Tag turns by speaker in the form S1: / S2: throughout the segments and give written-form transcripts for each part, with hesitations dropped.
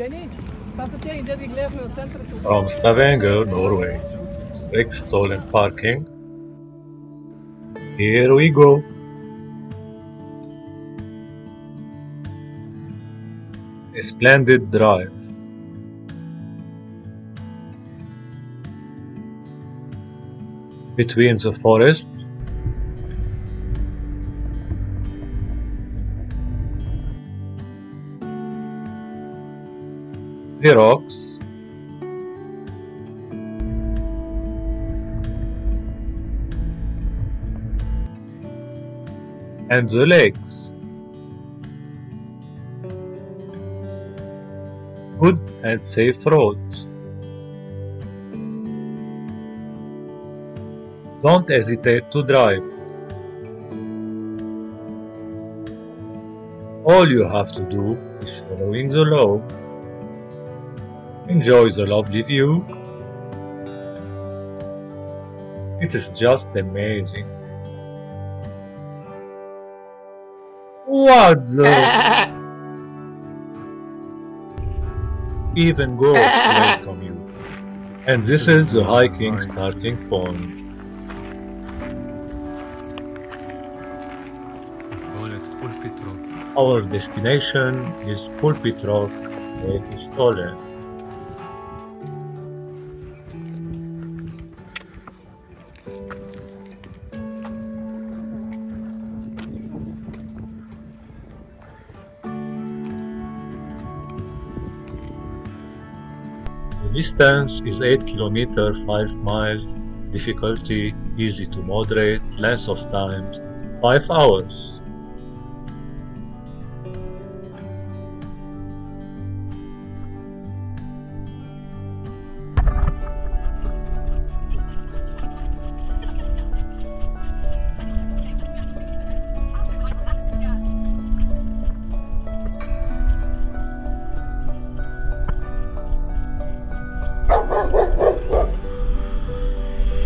S1: From Stravanger Norway, Preikestolen parking. Here we go. A splendid drive. Between the forest the rocks and the lakes. Good and safe roads. Don't hesitate to drive. All you have to do is following the law. Enjoy the lovely view. It is just amazing. What the? Even goats welcome you. And this is the hiking starting point. Our destination is PULPIT ROCK, Preikestolen. The distance is 8 km 5 miles, difficulty easy to moderate, length of time 5 hours.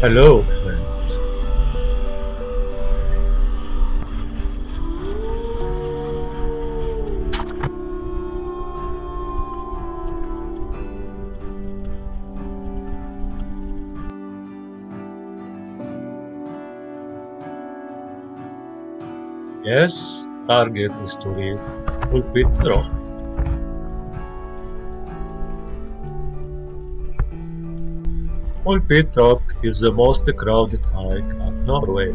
S1: Hello, friends. Yes, target is to reach PULPIT ROCK. PULPIT ROCK is the most crowded hike at Norway.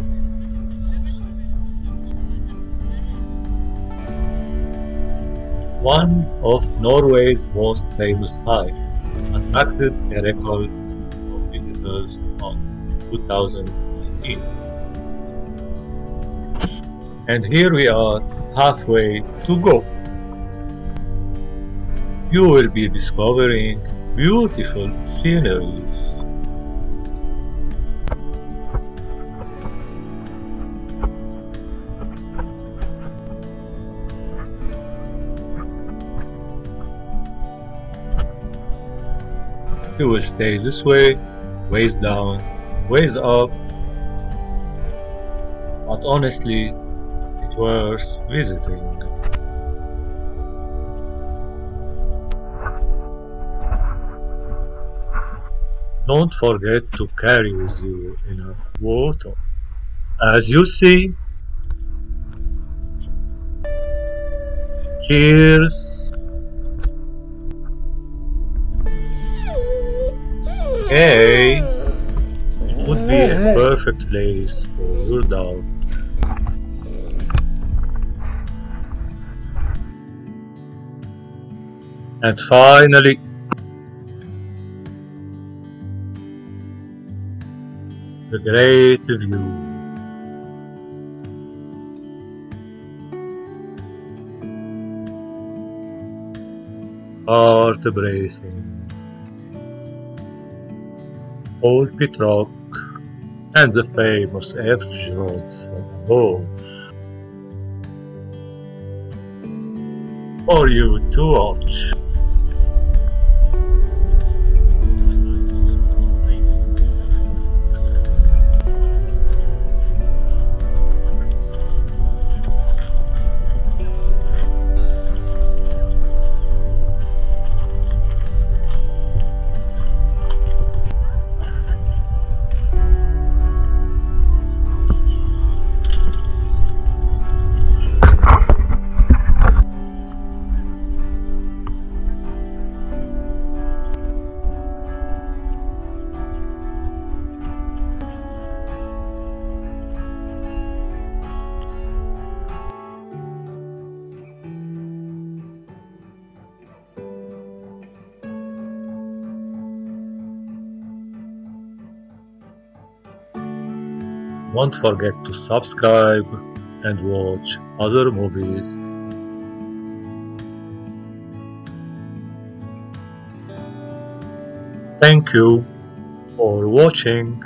S1: One of Norway's most famous hikes, attracted a record of visitors in 2019. And here we are, halfway to go. You will be discovering beautiful sceneries. You will stay this way, ways down, ways up, but honestly, it's worth visiting. Don't forget to carry with you enough water. As you see, cheers! Hey, it would be a perfect place for your dog. And finally, the great view. Heart-bracing. PULPIT ROCK and the famous F-Road from above. For you to watch. Don't forget to subscribe and watch other movies. Thank you for watching.